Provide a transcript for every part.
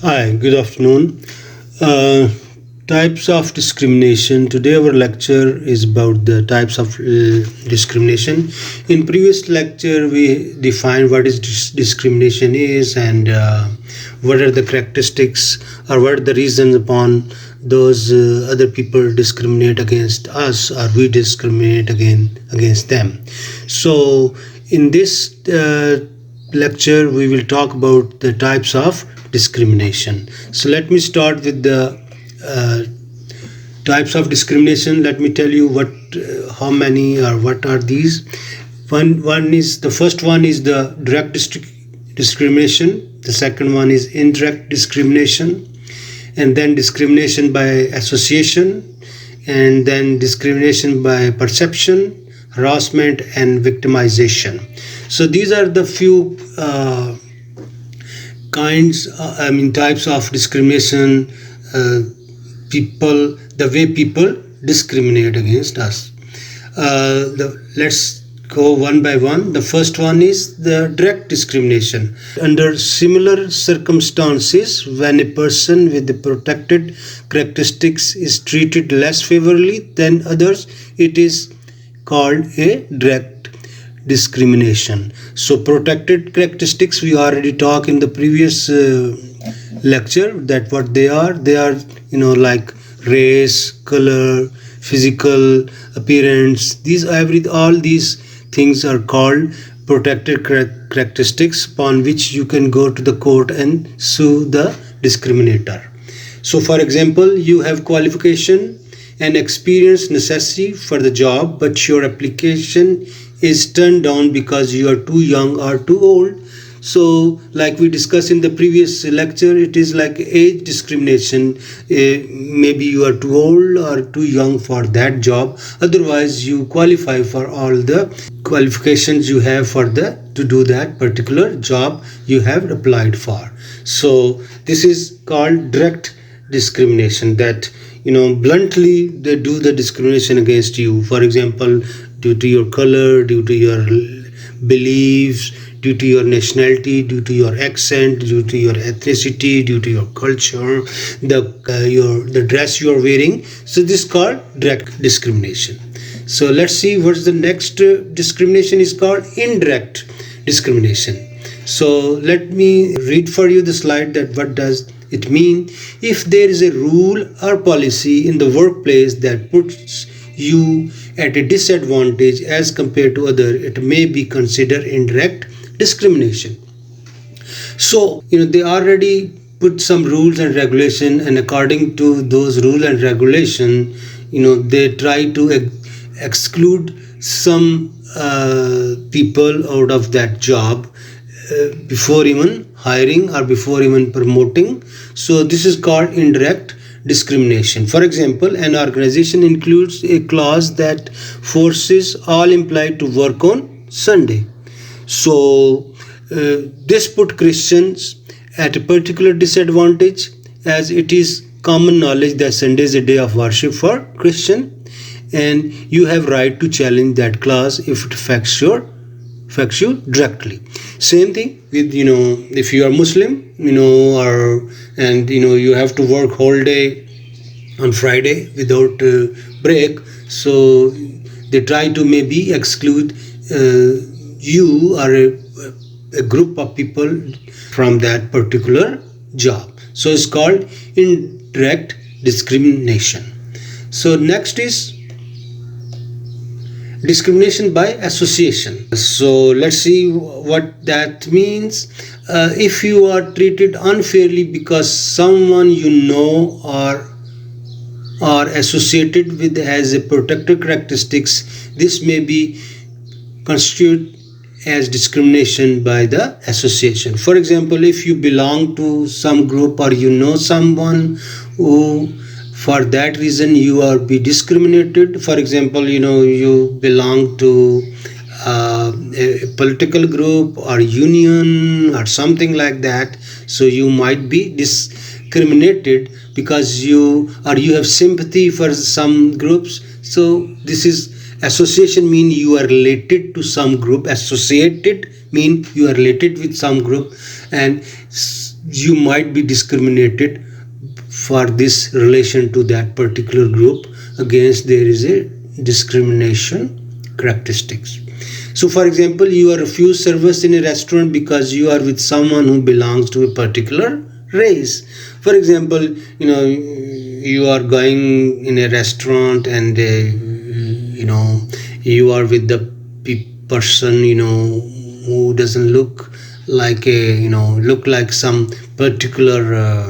Hi, good afternoon. Uh, Types of discrimination. Today our lecture is about the types of discrimination. In previous lecture we defined what is discrimination is and what are the characteristics or what are the reasons upon those other people discriminate against us or we discriminate against them. So in this lecture we will talk about the types of discrimination. So let me start with the types of discrimination. Let me tell you how many or what are these. One is the first one is the direct discrimination. The second one is indirect discrimination, and then discrimination by association, and then discrimination by perception, harassment, and victimization. So these are the few types of discrimination. The way people discriminate against us. Let's go one by one. The first one is the direct discrimination. Under similar circumstances, when a person with the protected characteristics is treated less favorably than others, it is called a direct discrimination. So protected characteristics, we already talked in the previous lecture that what they are like race, color, physical appearance. All these things are called protected characteristics upon which you can go to the court and sue the discriminator. So for example, you have qualification and experience necessary for the job, but your application is turned down because you are too young or too old. So like we discussed in the previous lecture, it is like age discrimination. Maybe you are too old or too young for that job, otherwise you qualify for all the qualifications you have to do that particular job you have applied for. So this is called direct discrimination, that bluntly they do the discrimination against you. For example, due to your color, due to your beliefs, due to your nationality, due to your accent, due to your ethnicity, due to your culture, the dress you are wearing. So this is called direct discrimination. So let's see what's the next discrimination is called indirect discrimination. So let me read for you the slide that what does it mean. If there is a rule or policy in the workplace that puts you at a disadvantage as compared to other, it may be considered indirect discrimination. So they already put some rules and regulation, and according to those rules and regulation, they try to exclude some people out of that job before even hiring or before even promoting. So this is called indirect discrimination. For example, an organization includes a clause that forces all employees to work on Sunday. So this put Christians at a particular disadvantage, as it is common knowledge that Sunday is a day of worship for Christian, and you have right to challenge that clause if it affects you directly. Same thing with if you are Muslim, you have to work whole day on Friday without break. So they try to maybe exclude you or a group of people from that particular job. So it's called indirect discrimination. So next is discrimination by association. So let's see what that means. If you are treated unfairly because someone or associated with has a protected characteristics, this may be constituted as discrimination by the association. For example, if you belong to some group or someone who for that reason you are be discriminated. For example, you belong to a political group or union or something like that, so you might be discriminated because you have sympathy for some groups. So this is association, mean you are related to some group. Associated mean you are related with some group, and you might be discriminated for this relation to that particular group against there is a discrimination characteristics. So for example, you are refused service in a restaurant because you are with someone who belongs to a particular race. For example, you are going in a restaurant and you are with the person who doesn't look like some particular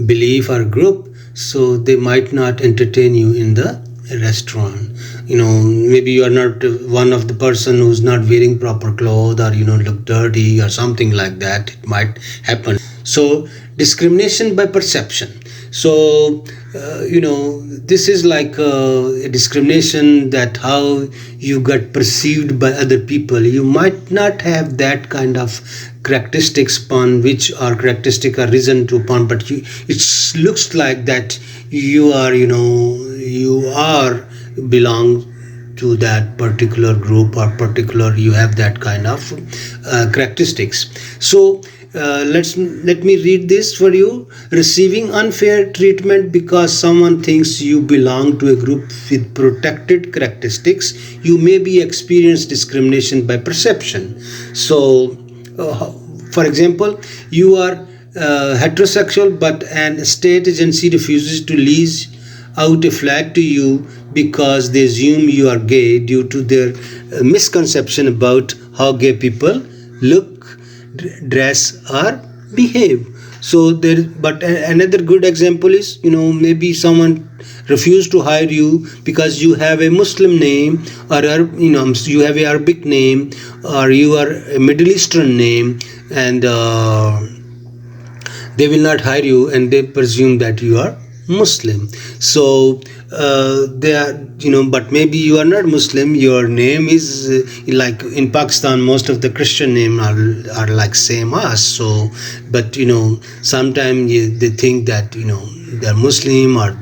belief or group, so they might not entertain you in the restaurant. Maybe you are not one of the person who's not wearing proper clothes, or look dirty or something like that. It might happen. So discrimination by perception. So this is like a discrimination that how you get perceived by other people. You might not have that kind of characteristics upon which our characteristics are risen to upon, but it looks like that you are belong to that particular group or particular, you have that kind of characteristics. So let me read this for you. Receiving unfair treatment because someone thinks you belong to a group with protected characteristics. You may be experienced discrimination by perception. So for example, you are heterosexual, but an state agency refuses to lease out a flat to you because they assume you are gay due to their misconception about how gay people look, dress, or behave. So but another good example is, maybe someone refused to hire you because you have a Muslim name, or you have a Arabic name, or you are a Middle Eastern name, and they will not hire you, and they presume that you are Muslim. So they are, but maybe you are not Muslim. Your name is like in Pakistan, most of the Christian names are like same as. So, but sometimes they think that they're Muslim, or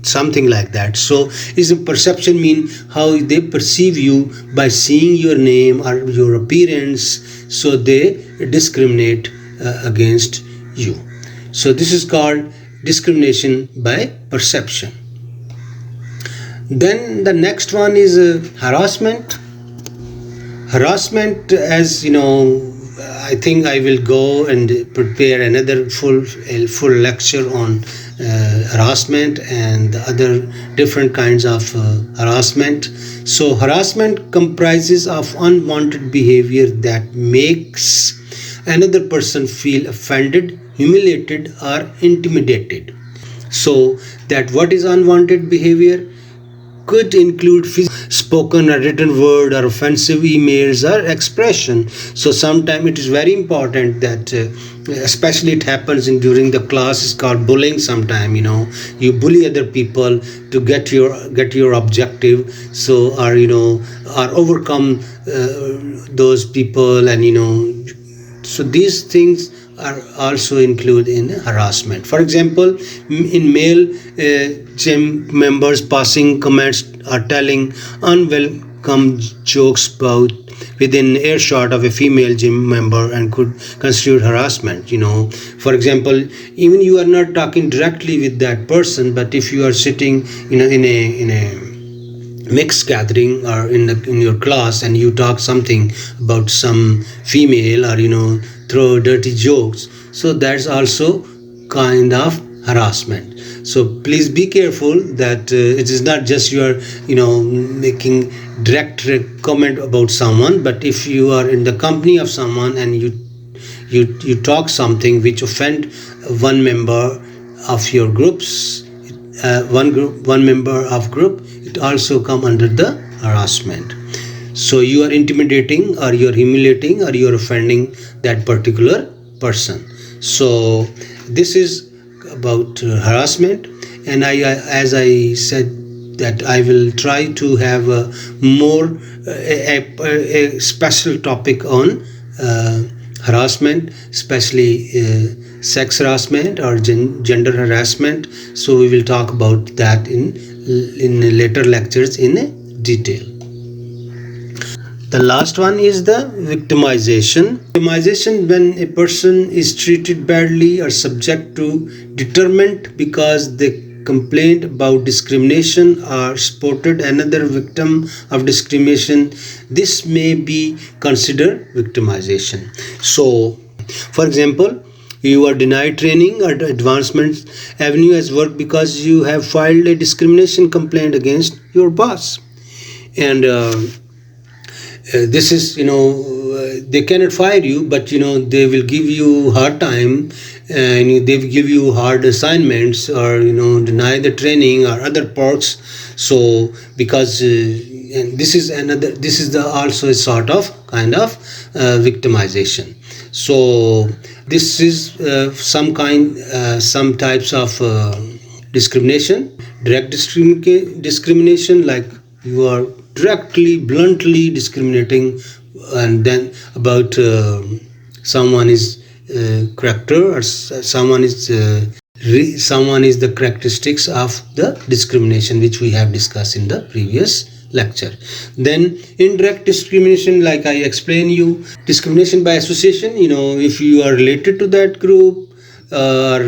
something like that. So is a perception mean how they perceive you by seeing your name or your appearance, so they discriminate against you. So this is called discrimination by perception. Then the next one is harassment. Harassment, as I think I will go and prepare another full lecture on harassment and the other different kinds of harassment. So harassment comprises of unwanted behavior that makes another person feel offended, humiliated, or intimidated. So that what is unwanted behavior could include spoken or written word, or offensive emails or expression. So sometimes it is very important that especially it happens during the class, is called bullying. Sometime you bully other people to get your objective, so or overcome those people, and so these things are also included in harassment. For example, in male gym members, passing comments or telling unwelcome jokes about within earshot of a female gym member and could constitute harassment. For example, even you are not talking directly with that person, but if you are sitting in a mixed gathering or in your class, and you talk something about some female, or throw dirty jokes, so that's also kind of harassment. So please be careful that it is not just you are making direct comment about someone, but if you are in the company of someone and you talk something which offend one member of your groups, one member of group, it also come under the harassment. So you are intimidating, or you are humiliating, or you are offending that particular person. So this is about harassment, and as I said that I will try to have a special topic on harassment, especially sex harassment or gender harassment. So we will talk about that in later lectures in detail. The last one is the victimization. Victimization, when a person is treated badly or subject to deterrent because they complained about discrimination or spotted another victim of discrimination, this may be considered victimization. So, for example, you are denied training or advancement avenue as work because you have filed a discrimination complaint against your boss. And this is, they cannot fire you, but they will give you hard time, and they will give you hard assignments, or deny the training or other perks. So because and this is the also a sort of kind of victimization. So this is some types of discrimination. Direct discrimination, like you are directly, bluntly discriminating, and then about someone is character, or someone is the characteristics of the discrimination, which we have discussed in the previous lecture. Then indirect discrimination, like I explained you, discrimination by association. If you are related to that group or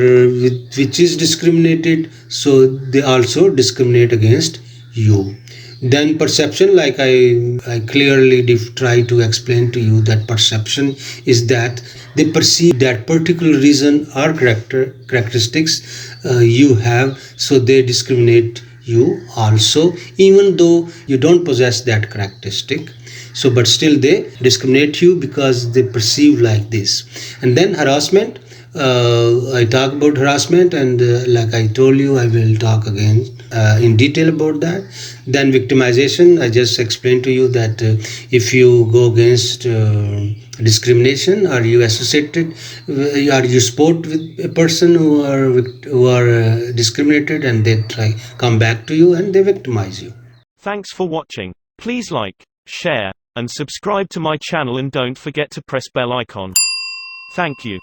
which is discriminated, so they also discriminate against you. Then perception, like I clearly try to explain to you, that perception is that they perceive that particular reason or characteristics you have, so they discriminate you also, even though you don't possess that characteristic. So but still they discriminate you because they perceive like this. And then harassment, I talk about harassment, and like I told you, I will talk again in detail about that. Then victimization, I just explained to you that if you go against discrimination, or you associated, or you support with a person who are discriminated, and they come back to you and they victimize you. Thanks for watching. Please like, share, and subscribe to my channel, and don't forget to press bell icon. Thank you.